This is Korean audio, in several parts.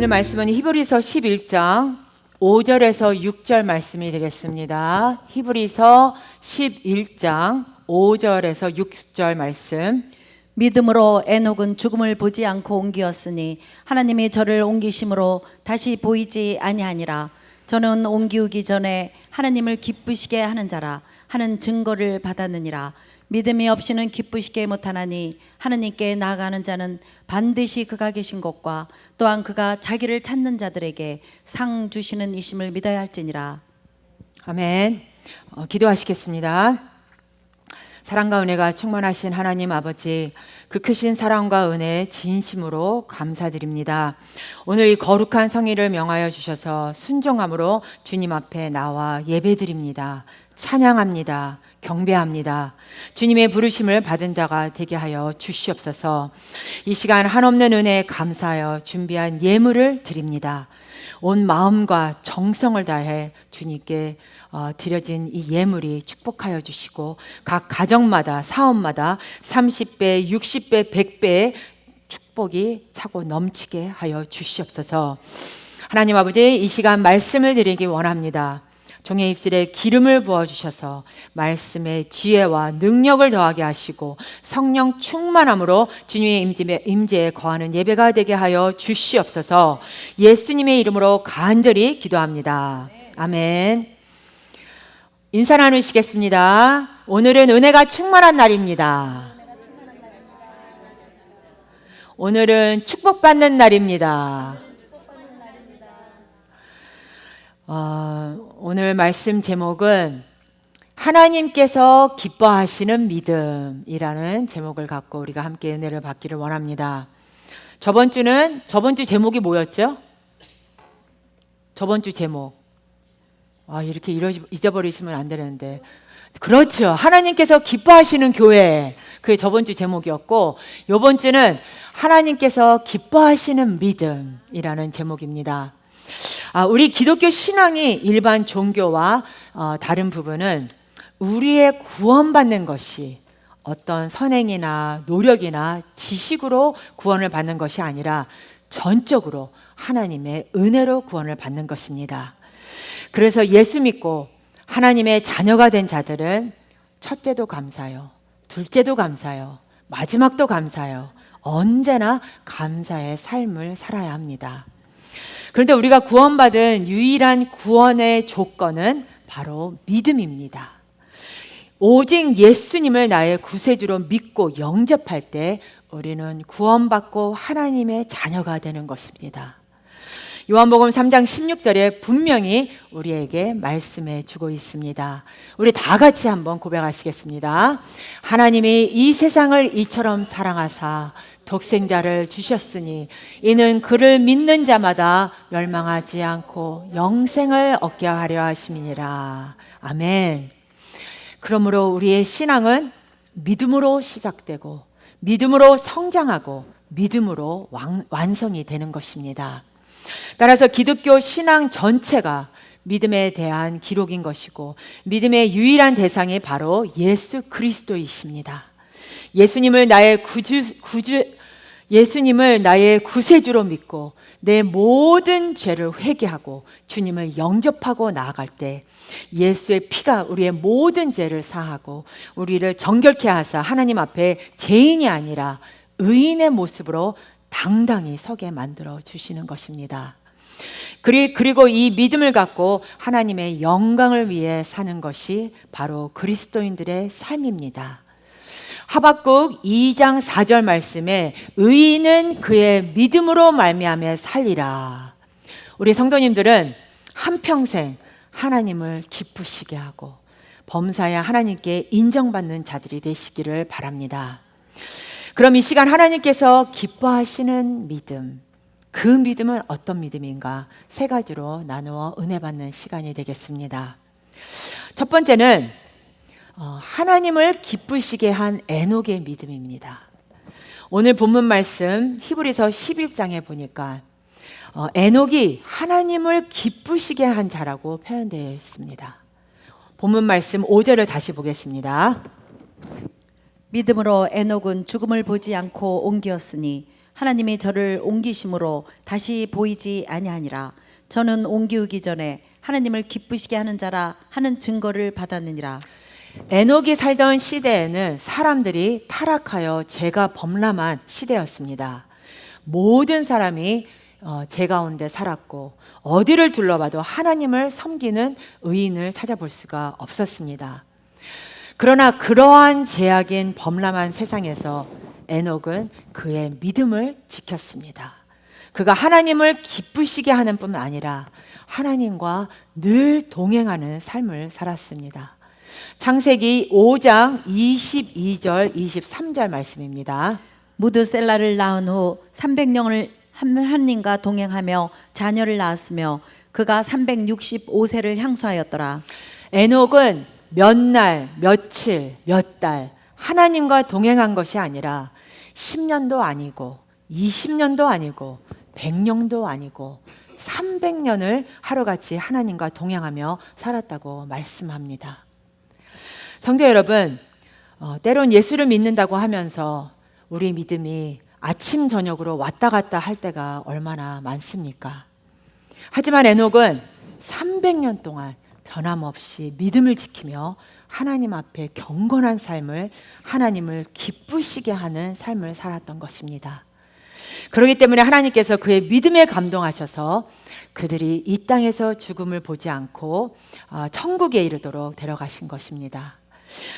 오늘 말씀은 히브리서 11장 5절에서 6절 말씀이 되겠습니다. 히브리서 11장 5절에서 6절 말씀. 믿음으로 에녹은 죽음을 보지 않고 옮기었으니 하나님이 저를 옮기심으로 다시 보이지 아니하니라. 저는 옮기우기 전에 하나님을 기쁘시게 하는 자라 하는 증거를 받았느니라. 믿음이 없이는 기쁘시게 못하나니 하나님께 나아가는 자는 반드시 그가 계신 것과 또한 그가 자기를 찾는 자들에게 상 주시는 이심을 믿어야 할지니라. 아멘. 기도하시겠습니다. 사랑과 은혜가 충만하신 하나님 아버지, 그 크신 사랑과 은혜에 진심으로 감사드립니다. 오늘 이 거룩한 성의를 명하여 주셔서 순종함으로 주님 앞에 나와 예배드립니다. 찬양합니다. 경배합니다. 주님의 부르심을 받은 자가 되게 하여 주시옵소서. 이 시간 한없는 은혜에 감사하여 준비한 예물을 드립니다. 온 마음과 정성을 다해 주님께 드려진 이 예물이 축복하여 주시고 각 가정마다 사업마다 30배, 60배, 100배의 축복이 차고 넘치게 하여 주시옵소서. 하나님 아버지, 이 시간 말씀을 드리기 원합니다. 종의 입술에 기름을 부어주셔서 말씀의 지혜와 능력을 더하게 하시고 성령 충만함으로 주님의 임재에 거하는 예배가 되게 하여 주시옵소서. 예수님의 이름으로 간절히 기도합니다. 아멘. 인사 나누시겠습니다. 오늘은 은혜가 충만한 날입니다. 오늘은 축복받는 날입니다. 오늘 말씀 제목은 하나님께서 기뻐하시는 믿음이라는 제목을 갖고 우리가 함께 은혜를 받기를 원합니다. 저번 주 제목이 뭐였죠? 저번 주 제목. 이렇게 잊어버리시면 안 되는데. 그렇죠. 하나님께서 기뻐하시는 교회. 그게 저번 주 제목이었고, 이번 주는 하나님께서 기뻐하시는 믿음이라는 제목입니다. 우리 기독교 신앙이 일반 종교와 다른 부분은 우리의 구원받는 것이 어떤 선행이나 노력이나 지식으로 구원을 받는 것이 아니라 전적으로 하나님의 은혜로 구원을 받는 것입니다. 그래서 예수 믿고 하나님의 자녀가 된 자들은 첫째도 감사요, 둘째도 감사요, 마지막도 감사요, 언제나 감사의 삶을 살아야 합니다. 그런데 우리가 구원받은 유일한 구원의 조건은 바로 믿음입니다. 오직 예수님을 나의 구세주로 믿고 영접할 때 우리는 구원받고 하나님의 자녀가 되는 것입니다. 요한복음 3장 16절에 분명히 우리에게 말씀해 주고 있습니다. 우리 다 같이 한번 고백하시겠습니다. 하나님이 이 세상을 이처럼 사랑하사 독생자를 주셨으니 이는 그를 믿는 자마다 멸망하지 않고 영생을 얻게 하려 하심이니라. 아멘. 그러므로 우리의 신앙은 믿음으로 시작되고 믿음으로 성장하고 믿음으로 완성이 되는 것입니다. 따라서 기독교 신앙 전체가 믿음에 대한 기록인 것이고 믿음의 유일한 대상이 바로 예수 그리스도이십니다. 예수님을 나의 구세주로 믿고 내 모든 죄를 회개하고 주님을 영접하고 나아갈 때 예수의 피가 우리의 모든 죄를 사하고 우리를 정결케 하사 하나님 앞에 죄인이 아니라 의인의 모습으로 당당히 서게 만들어 주시는 것입니다. 그리고 이 믿음을 갖고 하나님의 영광을 위해 사는 것이 바로 그리스도인들의 삶입니다. 하박국 2장 4절 말씀에 의인은 그의 믿음으로 말미암아 살리라. 우리 성도님들은 한평생 하나님을 기쁘시게 하고 범사에 하나님께 인정받는 자들이 되시기를 바랍니다. 그럼 이 시간 하나님께서 기뻐하시는 믿음, 그 믿음은 어떤 믿음인가? 세 가지로 나누어 은혜 받는 시간이 되겠습니다. 첫 번째는 하나님을 기쁘시게 한 에녹의 믿음입니다. 오늘 본문 말씀 히브리서 11장에 보니까 에녹이 하나님을 기쁘시게 한 자라고 표현되어 있습니다. 본문 말씀 5절을 다시 보겠습니다. 믿음으로 에녹은 죽음을 보지 않고 옮기었으니 하나님이 저를 옮기심으로 다시 보이지 아니하니라. 저는 옮기우기 전에 하나님을 기쁘시게 하는 자라 하는 증거를 받았느니라. 에녹이 살던 시대에는 사람들이 타락하여 죄가 범람한 시대였습니다. 모든 사람이 죄 가운데 살았고 어디를 둘러봐도 하나님을 섬기는 의인을 찾아볼 수가 없었습니다. 그러나 그러한 죄악인 범람한 세상에서 에녹은 그의 믿음을 지켰습니다. 그가 하나님을 기쁘시게 하는 뿐만 아니라 하나님과 늘 동행하는 삶을 살았습니다. 창세기 5장 22절 23절 말씀입니다. 무드셀라를 낳은 후 300년을 하나님과 동행하며 자녀를 낳았으며 그가 365세를 향수하였더라. 에녹은 몇 날, 며칠, 몇 달 하나님과 동행한 것이 아니라 10년도 아니고 20년도 아니고 100년도 아니고 300년을 하루같이 하나님과 동행하며 살았다고 말씀합니다. 성도 여러분, 때론 예수를 믿는다고 하면서 우리 믿음이 아침 저녁으로 왔다 갔다 할 때가 얼마나 많습니까? 하지만 에녹은 300년 동안 변함없이 믿음을 지키며 하나님 앞에 경건한 삶을, 하나님을 기쁘시게 하는 삶을 살았던 것입니다. 그렇기 때문에 하나님께서 그의 믿음에 감동하셔서 그들이 이 땅에서 죽음을 보지 않고 천국에 이르도록 데려가신 것입니다.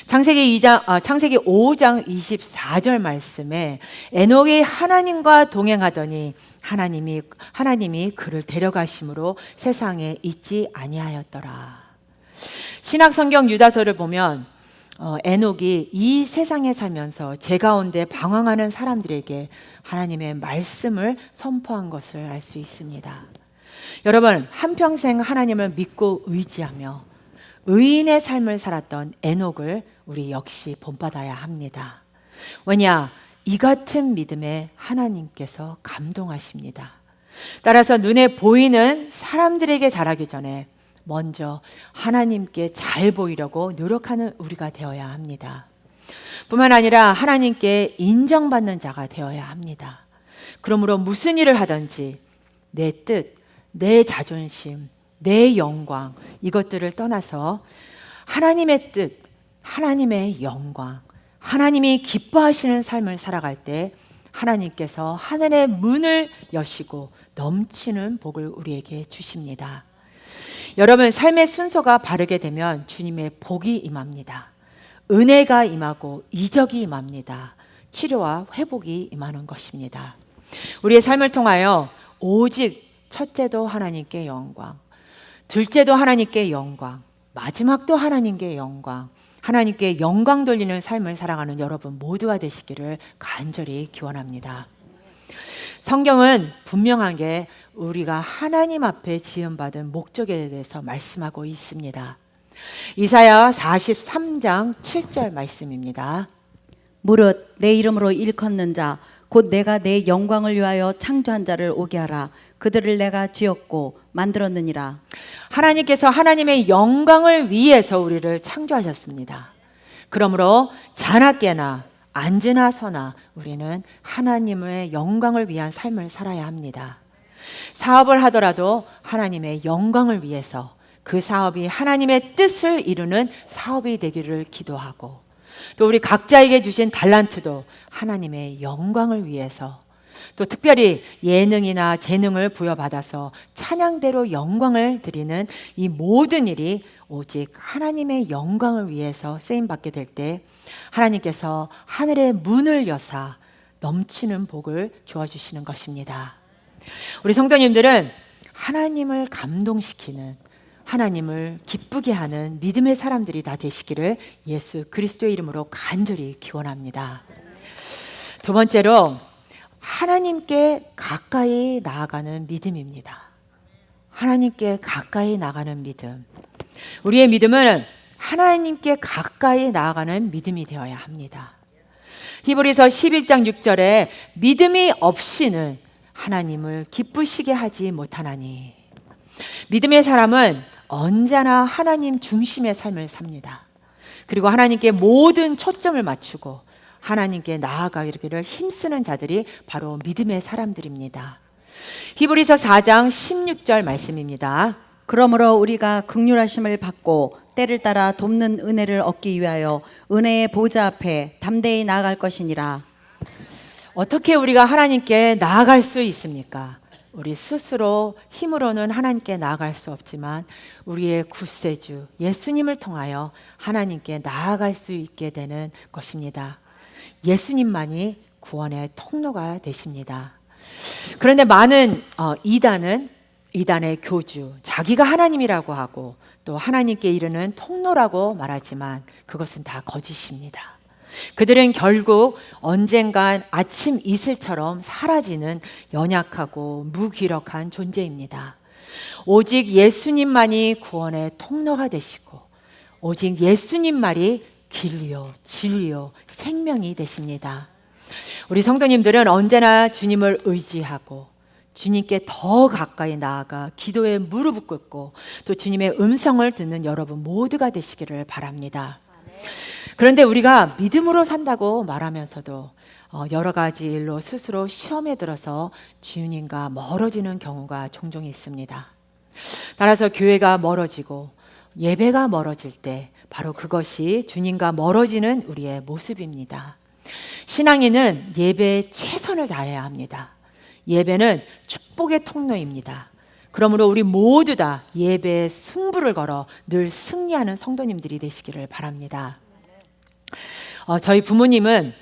창세기 5장 24절 말씀에 에녹이 하나님과 동행하더니 하나님이 그를 데려가심으로 세상에 있지 아니하였더라. 신약성경 유다서를 보면 에녹이 이 세상에 살면서 죄 가운데 방황하는 사람들에게 하나님의 말씀을 선포한 것을 알 수 있습니다. 여러분, 한평생 하나님을 믿고 의지하며 의인의 삶을 살았던 에녹을 우리 역시 본받아야 합니다. 왜냐? 이 같은 믿음에 하나님께서 감동하십니다. 따라서 눈에 보이는 사람들에게 잘하기 전에 먼저 하나님께 잘 보이려고 노력하는 우리가 되어야 합니다. 뿐만 아니라 하나님께 인정받는 자가 되어야 합니다. 그러므로 무슨 일을 하든지 내 뜻, 내 자존심, 내 영광 이것들을 떠나서 하나님의 뜻, 하나님의 영광, 하나님이 기뻐하시는 삶을 살아갈 때 하나님께서 하늘의 문을 여시고 넘치는 복을 우리에게 주십니다. 여러분, 삶의 순서가 바르게 되면 주님의 복이 임합니다. 은혜가 임하고 이적이 임합니다. 치료와 회복이 임하는 것입니다. 우리의 삶을 통하여 오직 첫째도 하나님께 영광, 둘째도 하나님께 영광, 마지막도 하나님께 영광, 하나님께 영광 돌리는 삶을 살아가는 여러분 모두가 되시기를 간절히 기원합니다. 성경은 분명하게 우리가 하나님 앞에 지음받은 목적에 대해서 말씀하고 있습니다. 이사야 43장 7절 말씀입니다. 무릇 내 이름으로 일컫는 자 곧 내가 내 영광을 위하여 창조한 자를 오게 하라. 그들을 내가 지었고 만들었느니라. 하나님께서 하나님의 영광을 위해서 우리를 창조하셨습니다. 그러므로 자나깨나 앉으나 서나 우리는 하나님의 영광을 위한 삶을 살아야 합니다. 사업을 하더라도 하나님의 영광을 위해서 그 사업이 하나님의 뜻을 이루는 사업이 되기를 기도하고, 또 우리 각자에게 주신 달란트도 하나님의 영광을 위해서, 또 특별히 예능이나 재능을 부여받아서 찬양대로 영광을 드리는 이 모든 일이 오직 하나님의 영광을 위해서 쓰임받게 될 때 하나님께서 하늘의 문을 여사 넘치는 복을 주어주시는 것입니다. 우리 성도님들은 하나님을 감동시키는, 하나님을 기쁘게 하는 믿음의 사람들이 다 되시기를 예수 그리스도의 이름으로 간절히 기원합니다. 두 번째로 하나님께 가까이 나아가는 믿음입니다. 하나님께 가까이 나가는 믿음. 우리의 믿음은 하나님께 가까이 나아가는 믿음이 되어야 합니다. 히브리서 11장 6절에 믿음이 없이는 하나님을 기쁘시게 하지 못하나니. 믿음의 사람은 언제나 하나님 중심의 삶을 삽니다. 그리고 하나님께 모든 초점을 맞추고 하나님께 나아가기를 힘쓰는 자들이 바로 믿음의 사람들입니다. 히브리서 4장 16절 말씀입니다. 그러므로 우리가 긍휼하심을 받고 때를 따라 돕는 은혜를 얻기 위하여 은혜의 보좌 앞에 담대히 나아갈 것이니라. 어떻게 우리가 하나님께 나아갈 수 있습니까? 우리 스스로 힘으로는 하나님께 나아갈 수 없지만 우리의 구세주 예수님을 통하여 하나님께 나아갈 수 있게 되는 것입니다. 예수님만이 구원의 통로가 되십니다. 그런데 많은 이단의 교주, 자기가 하나님이라고 하고 또 하나님께 이르는 통로라고 말하지만 그것은 다 거짓입니다. 그들은 결국 언젠간 아침 이슬처럼 사라지는 연약하고 무기력한 존재입니다. 오직 예수님만이 구원의 통로가 되시고 오직 예수님만이 길이요 진리요 생명이 되십니다. 우리 성도님들은 언제나 주님을 의지하고 주님께 더 가까이 나아가 기도에 무릎을 꿇고 또 주님의 음성을 듣는 여러분 모두가 되시기를 바랍니다. 그런데 우리가 믿음으로 산다고 말하면서도 여러 가지 일로 스스로 시험에 들어서 주님과 멀어지는 경우가 종종 있습니다. 따라서 교회가 멀어지고 예배가 멀어질 때 바로 그것이 주님과 멀어지는 우리의 모습입니다. 신앙인은 예배에 최선을 다해야 합니다. 예배는 축복의 통로입니다. 그러므로 우리 모두 다 예배에 승부를 걸어 늘 승리하는 성도님들이 되시기를 바랍니다. 저희 부모님은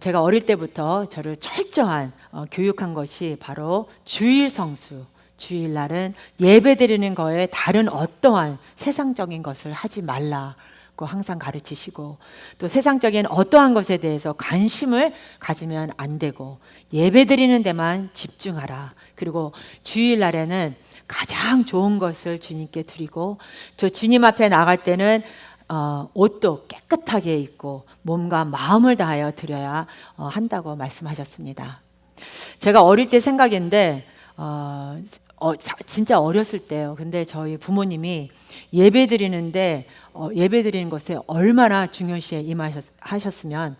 제가 어릴 때부터 저를 철저한 교육한 것이 바로 주일 성수, 주일날은 예배드리는 거에 다른 어떠한 세상적인 것을 하지 말라고 항상 가르치시고 또 세상적인 어떠한 것에 대해서 관심을 가지면 안 되고 예배드리는 데만 집중하라. 그리고 주일날에는 가장 좋은 것을 주님께 드리고 저 주님 앞에 나갈 때는 옷도 깨끗하게 입고 몸과 마음을 다하여 드려야 한다고 말씀하셨습니다. 제가 어릴 때 생각인데 진짜 어렸을 때요. 근데 저희 부모님이 예배드리는데 예배드리는 것에 얼마나 중요시에 임하셨으면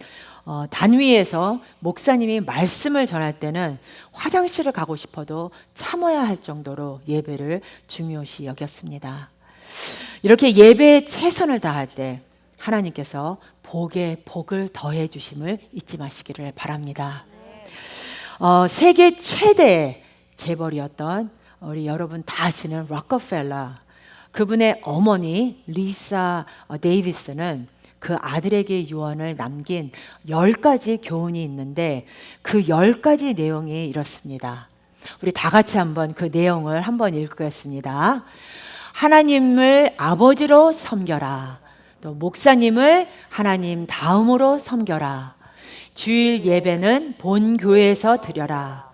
단위에서 목사님이 말씀을 전할 때는 화장실을 가고 싶어도 참아야 할 정도로 예배를 중요시 여겼습니다. 이렇게 예배에 최선을 다할 때 하나님께서 복에 복을 더해 주심을 잊지 마시기를 바랍니다. 세계 최대 재벌이었던 우리 여러분 다 아시는 록펠러, 그분의 어머니 리사 데이비스는 그 아들에게 유언을 남긴 10가지 교훈이 있는데 그 10가지 내용이 이렇습니다. 우리 다 같이 한번 그 내용을 한번 읽겠습니다. 하나님을 아버지로 섬겨라. 또 목사님을 하나님 다음으로 섬겨라. 주일 예배는 본 교회에서 드려라.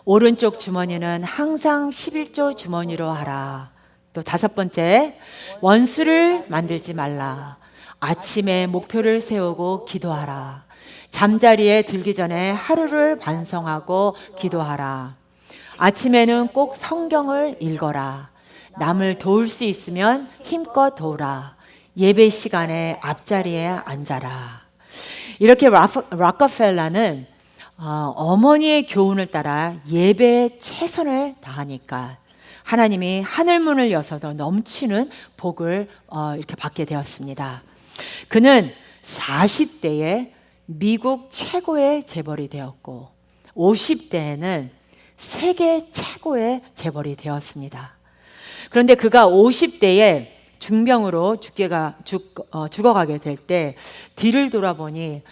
오른쪽 주머니는 항상 11조 주머니로 하라. 또 5번째, 원수를 만들지 말라. 아침에 목표를 세우고 기도하라. 잠자리에 들기 전에 하루를 반성하고 기도하라. 아침에는 꼭 성경을 읽어라. 남을 도울 수 있으면 힘껏 도우라. 예배 시간에 앞자리에 앉아라. 이렇게 록펠러는 어머니의 교훈을 따라 예배에 최선을 다하니까 하나님이 하늘문을 여서도 넘치는 복을 이렇게 받게 되었습니다. 그는 40대에 미국 최고의 재벌이 되었고 50대에는 세계 최고의 재벌이 되었습니다. 그런데 그가 50대에 중병으로 죽어가게 될 때 뒤를 돌아보니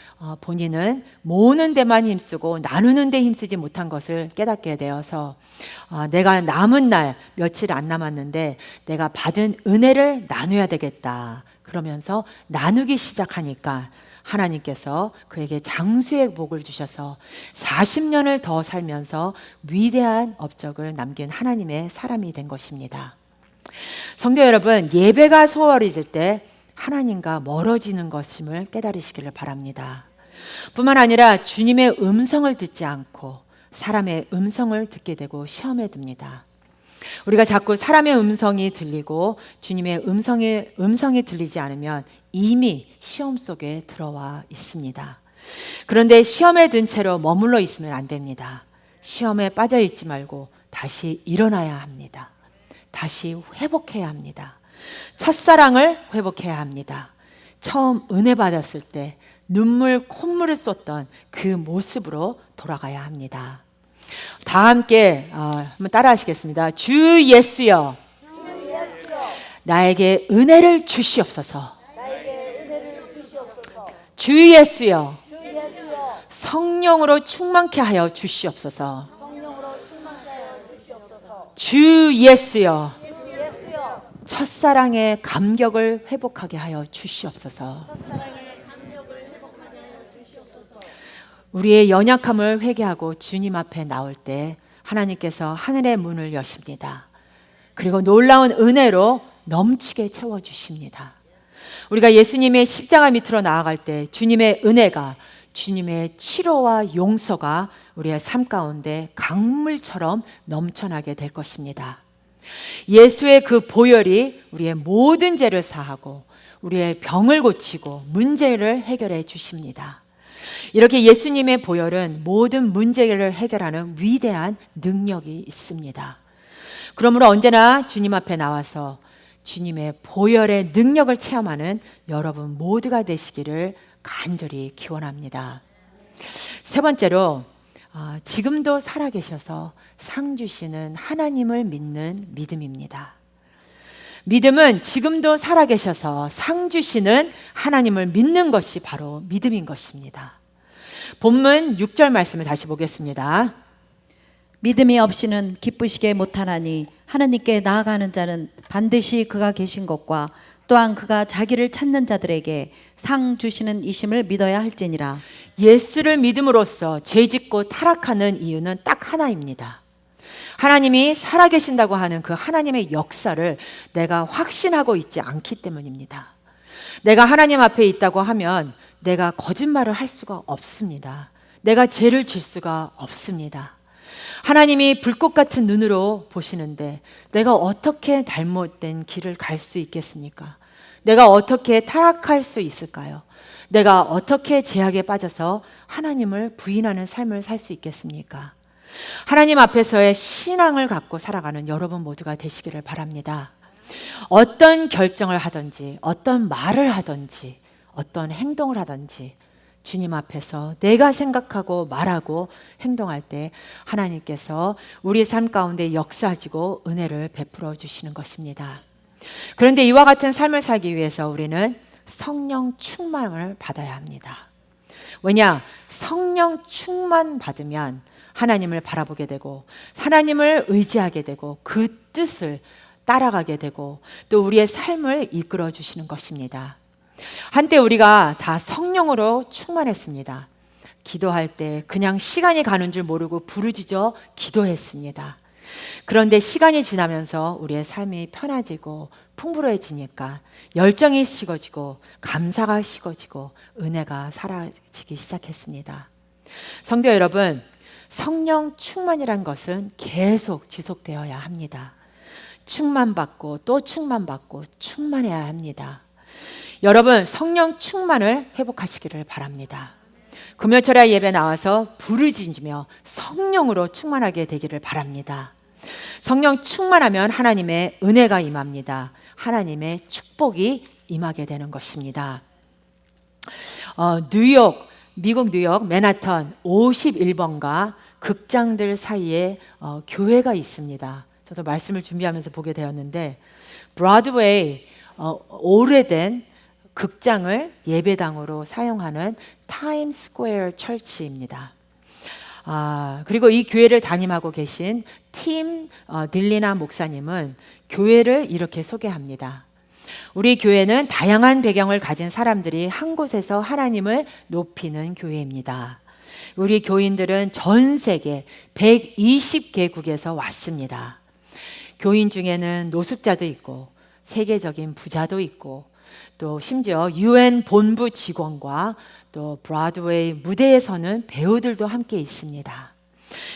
본인은 모으는 데만 힘쓰고 나누는 데 힘쓰지 못한 것을 깨닫게 되어서 내가 남은 날 며칠 안 남았는데 내가 받은 은혜를 나눠야 되겠다. 그러면서 나누기 시작하니까 하나님께서 그에게 장수의 복을 주셔서 40년을 더 살면서 위대한 업적을 남긴 하나님의 사람이 된 것입니다. 성도 여러분, 예배가 소홀해질 때 하나님과 멀어지는 것임을 깨달으시기를 바랍니다. 뿐만 아니라 주님의 음성을 듣지 않고 사람의 음성을 듣게 되고 시험에 듭니다. 우리가 자꾸 사람의 음성이 들리고 주님의 음성이 들리지 않으면 이미 시험 속에 들어와 있습니다. 그런데 시험에 든 채로 머물러 있으면 안 됩니다. 시험에 빠져 있지 말고 다시 일어나야 합니다. 다시 회복해야 합니다. 첫사랑을 회복해야 합니다. 처음 은혜 받았을 때 눈물, 콧물을 쏟던 그 모습으로 돌아가야 합니다. 다 함께 한번 따라 하시겠습니다. 주 예수여, 나에게 은혜를 주시옵소서. 주 예수여, 성령으로 충만케 하여 주시옵소서. 주 예수여, 첫사랑의 감격을 회복하게 하여 주시옵소서. 우리의 연약함을 회개하고 주님 앞에 나올 때 하나님께서 하늘의 문을 여십니다. 그리고 놀라운 은혜로 넘치게 채워주십니다. 우리가 예수님의 십자가 밑으로 나아갈 때 주님의 은혜가, 주님의 치료와 용서가 우리의 삶 가운데 강물처럼 넘쳐나게 될 것입니다. 예수의 그 보혈이 우리의 모든 죄를 사하고 우리의 병을 고치고 문제를 해결해 주십니다. 이렇게 예수님의 보혈은 모든 문제를 해결하는 위대한 능력이 있습니다. 그러므로 언제나 주님 앞에 나와서 주님의 보혈의 능력을 체험하는 여러분 모두가 되시기를 간절히 기원합니다. 세 번째로 지금도 살아계셔서 상 주시는 하나님을 믿는 믿음입니다. 믿음은 지금도 살아계셔서 상 주시는 하나님을 믿는 것이 바로 믿음인 것입니다. 본문 6절 말씀을 다시 보겠습니다. 믿음이 없이는 기쁘시게 못하나니 하나님께 나아가는 자는 반드시 그가 계신 것과 또한 그가 자기를 찾는 자들에게 상 주시는 이심을 믿어야 할지니라. 예수를 믿음으로써 죄짓고 타락하는 이유는 딱 하나입니다. 하나님이 살아계신다고 하는 그 하나님의 역사를 내가 확신하고 있지 않기 때문입니다. 내가 하나님 앞에 있다고 하면 내가 거짓말을 할 수가 없습니다. 내가 죄를 질 수가 없습니다. 하나님이 불꽃 같은 눈으로 보시는데 내가 어떻게 잘못된 길을 갈 수 있겠습니까? 내가 어떻게 타락할 수 있을까요? 내가 어떻게 죄악에 빠져서 하나님을 부인하는 삶을 살 수 있겠습니까? 하나님 앞에서의 신앙을 갖고 살아가는 여러분 모두가 되시기를 바랍니다. 어떤 결정을 하든지, 어떤 말을 하든지, 어떤 행동을 하든지 주님 앞에서 내가 생각하고 말하고 행동할 때 하나님께서 우리 삶 가운데 역사하시고 은혜를 베풀어 주시는 것입니다. 그런데 이와 같은 삶을 살기 위해서 우리는 성령 충만을 받아야 합니다. 왜냐? 성령 충만 받으면 하나님을 바라보게 되고 하나님을 의지하게 되고 그 뜻을 따라가게 되고 또 우리의 삶을 이끌어 주시는 것입니다. 한때 우리가 다 성령으로 충만했습니다. 기도할 때 그냥 시간이 가는 줄 모르고 부르짖어 기도했습니다. 그런데 시간이 지나면서 우리의 삶이 편해지고 풍부해지니까 열정이 식어지고 감사가 식어지고 은혜가 사라지기 시작했습니다. 성도 여러분, 성령 충만이란 것은 계속 지속되어야 합니다. 충만받고 또 충만받고 충만해야 합니다. 여러분, 성령 충만을 회복하시기를 바랍니다. 금요철야 예배 나와서 부르짖으며 성령으로 충만하게 되기를 바랍니다. 성령 충만하면 하나님의 은혜가 임합니다. 하나님의 축복이 임하게 되는 것입니다. 미국 뉴욕 맨하탄 51번가 극장들 사이에 교회가 있습니다. 저도 말씀을 준비하면서 보게 되었는데 브로드웨이 오래된 극장을 예배당으로 사용하는 타임스퀘어 철치입니다. 그리고 이 교회를 담임하고 계신 팀 딜리나 목사님은 교회를 이렇게 소개합니다. 우리 교회는 다양한 배경을 가진 사람들이 한 곳에서 하나님을 높이는 교회입니다. 우리 교인들은 전 세계 120개국에서 왔습니다. 교인 중에는 노숙자도 있고 세계적인 부자도 있고 또 심지어 UN 본부 직원과 또 브로드웨이 무대에 서는 배우들도 함께 있습니다.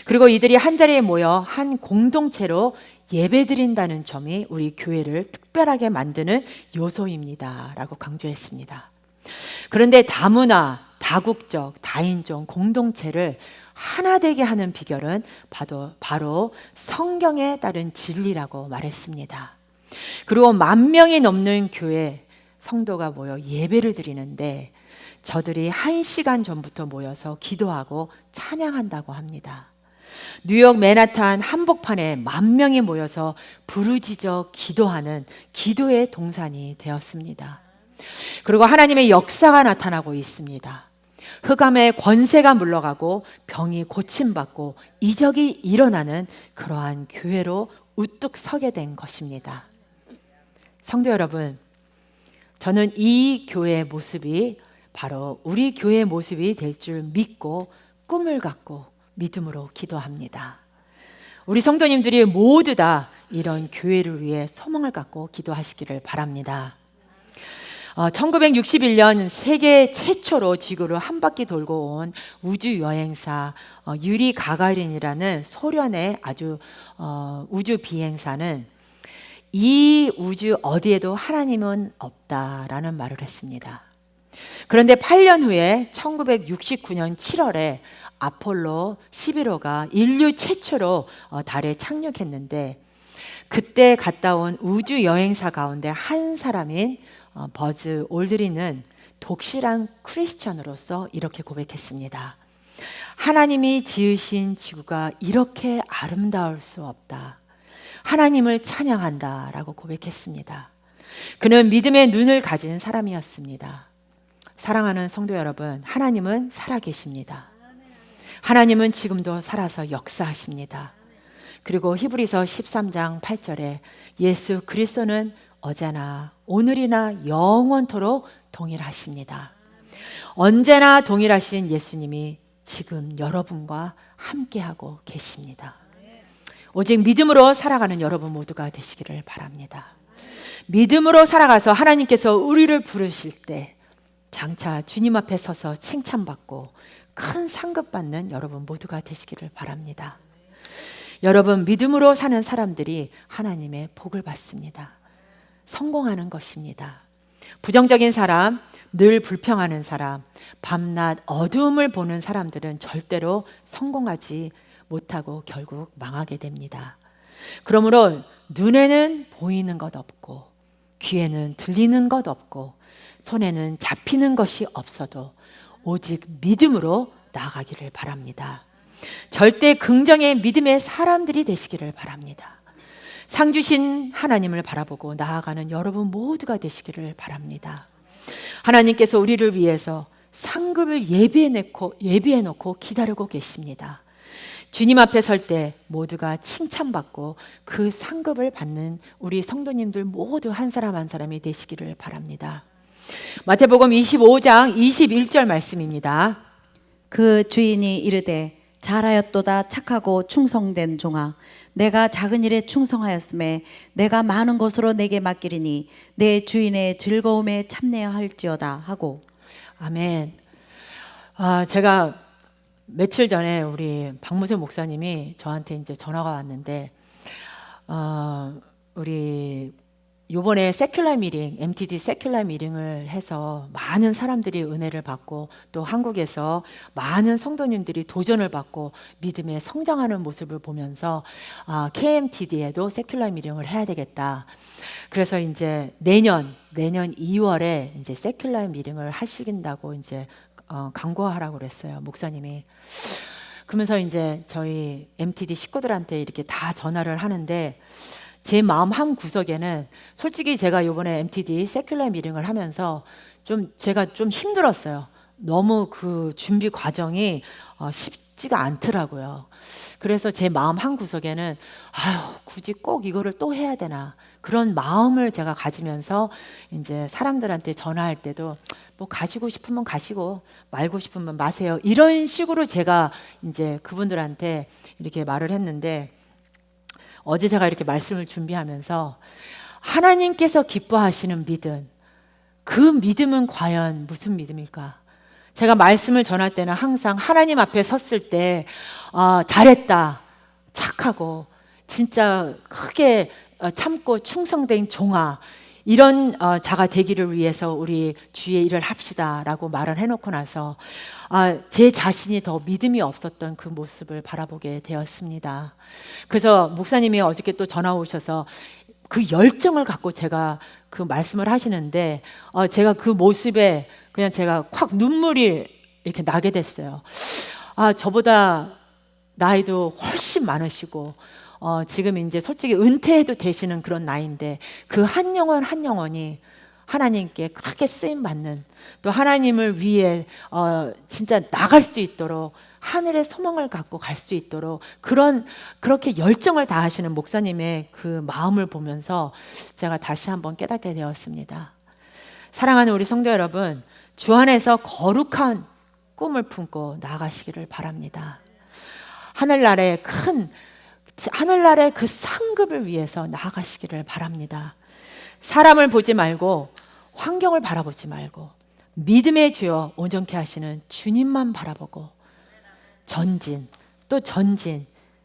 그리고 이들이 한자리에 모여 한 공동체로 예배드린다는 점이 우리 교회를 특별하게 만드는 요소입니다 라고 강조했습니다. 그런데 다문화, 다국적, 다인종 공동체를 하나 되게 하는 비결은 바로 성경에 따른 진리라고 말했습니다. 그리고 10,000명이 넘는 교회 성도가 모여 예배를 드리는데 저들이 1시간 전부터 모여서 기도하고 찬양한다고 합니다. 뉴욕 맨하탄 한복판에 10,000명이 모여서 부르짖어 기도하는 기도의 동산이 되었습니다. 그리고 하나님의 역사가 나타나고 있습니다. 흑암의 권세가 물러가고 병이 고침받고 이적이 일어나는 그러한 교회로 우뚝 서게 된 것입니다. 성도 여러분, 저는 이 교회의 모습이 바로 우리 교회의 모습이 될 줄 믿고 꿈을 갖고 믿음으로 기도합니다. 우리 성도님들이 모두 다 이런 교회를 위해 소망을 갖고 기도하시기를 바랍니다. 1961년 세계 최초로 지구를 한 바퀴 돌고 온 우주 여행사 유리 가가린이라는 소련의 아주 우주 비행사는 이 우주 어디에도 하나님은 없다라는 말을 했습니다. 그런데 8년 후에 1969년 7월에 아폴로 11호가 인류 최초로 달에 착륙했는데 그때 갔다 온 우주 여행사 가운데 한 사람인 버즈 올드린은 독실한 크리스천으로서 이렇게 고백했습니다. 하나님이 지으신 지구가 이렇게 아름다울 수 없다. 하나님을 찬양한다 라고 고백했습니다. 그는 믿음의 눈을 가진 사람이었습니다. 사랑하는 성도 여러분, 하나님은 살아계십니다. 하나님은 지금도 살아서 역사하십니다. 그리고 히브리서 13장 8절에 예수 그리스도는 어제나 오늘이나 영원토록 동일하십니다. 언제나 동일하신 예수님이 지금 여러분과 함께하고 계십니다. 오직 믿음으로 살아가는 여러분 모두가 되시기를 바랍니다. 믿음으로 살아가서 하나님께서 우리를 부르실 때 장차 주님 앞에 서서 칭찬받고 큰 상급 받는 여러분 모두가 되시기를 바랍니다. 여러분, 믿음으로 사는 사람들이 하나님의 복을 받습니다. 성공하는 것입니다. 부정적인 사람, 늘 불평하는 사람, 밤낮 어두움을 보는 사람들은 절대로 성공하지 못하고 결국 망하게 됩니다. 그러므로 눈에는 보이는 것 없고 귀에는 들리는 것 없고 손에는 잡히는 것이 없어도 오직 믿음으로 나아가기를 바랍니다. 절대 긍정의 믿음의 사람들이 되시기를 바랍니다. 상 주신 하나님을 바라보고 나아가는 여러분 모두가 되시기를 바랍니다. 하나님께서 우리를 위해서 상급을 예비해 놓고 기다리고 계십니다. 주님 앞에 설 때 모두가 칭찬받고 그 상급을 받는 우리 성도님들 모두 한 사람 한 사람이 되시기를 바랍니다. 마태복음 25장 21절 말씀입니다. 그 주인이 이르되 잘하였도다 착하고 충성된 종아, 내가 작은 일에 충성하였음에 내가 많은 것으로 내게 맡기리니 내 주인의 즐거움에 참여할지어다 하고. 아멘. 제가 며칠 전에 우리 박무세 목사님이 저한테 이제 전화가 왔는데 우리 요번에 세큘라 미팅, MTD 세큘라 미팅을 해서 많은 사람들이 은혜를 받고 또 한국에서 많은 성도님들이 도전을 받고 믿음에 성장하는 모습을 보면서 KMTD에도 세큘라 미팅을 해야 되겠다. 그래서 이제 내년 2월에 이제 세큘라 미팅을 하시긴다고 이제 강구하라고 그랬어요, 목사님이. 그러면서 이제 저희 MTD 식구들한테 이렇게 다 전화를 하는데 제 마음 한 구석에는 솔직히 제가 이번에 MTD 세큘라 미팅을 하면서 제가 좀 힘들었어요. 너무 그 준비 과정이 쉽지가 않더라고요. 그래서 제 마음 한 구석에는 굳이 꼭 이거를 또 해야 되나, 그런 마음을 제가 가지면서 이제 사람들한테 전화할 때도 뭐 가시고 싶으면 가시고 말고 싶으면 마세요, 이런 식으로 제가 이제 그분들한테 이렇게 말을 했는데, 어제 제가 이렇게 말씀을 준비하면서 하나님께서 기뻐하시는 믿음, 그 믿음은 과연 무슨 믿음일까? 제가 말씀을 전할 때는 항상 하나님 앞에 섰을 때 잘했다, 착하고 진짜 크게 참고 충성된 종아, 이런 자가 되기를 위해서 우리 주의 일을 합시다라고 말을 해놓고 나서 제 자신이 더 믿음이 없었던 그 모습을 바라보게 되었습니다. 그래서 목사님이 어저께 또 전화 오셔서 그 열정을 갖고 제가 그 말씀을 하시는데 제가 그 모습에 그냥 제가 확 눈물이 이렇게 나게 됐어요. 저보다 나이도 훨씬 많으시고 지금 이제 솔직히 은퇴해도 되시는 그런 나이인데 그 한 영혼 한 영혼이 하나님께 크게 쓰임 받는, 또 하나님을 위해 진짜 나갈 수 있도록 하늘의 소망을 갖고 갈 수 있도록 그렇게 열정을 다하시는 목사님의 그 마음을 보면서 제가 다시 한번 깨닫게 되었습니다. 사랑하는 우리 성도 여러분, 주 안에서 거룩한 꿈을 품고 나아가시기를 바랍니다. 하늘나라의 그 상급을 위해서 나아가시기를 바랍니다. 사람을 보지 말고 환경을 바라보지 말고 믿음의 주여 온전케 하시는 주님만 바라보고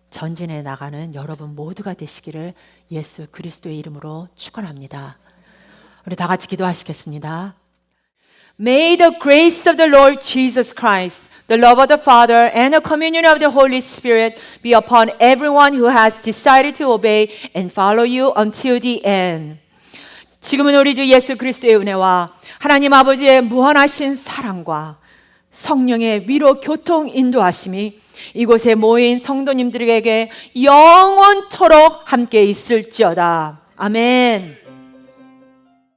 전진해 나가는 여러분 모두가 되시기를 예수 그리스도의 이름으로 축원합니다. 우리 다 같이 기도하시겠습니다. May the grace of the Lord Jesus Christ, the love of the Father, and the communion of the Holy Spirit be upon everyone who has decided to obey and follow you until the end. 지금은 우리 주 예수 그리스도의 은혜와 하나님 아버지의 무한하신 사랑과 성령의 위로 교통 인도하심이 이곳에 모인 성도님들에게 영원토록 함께 있을지어다. 아멘.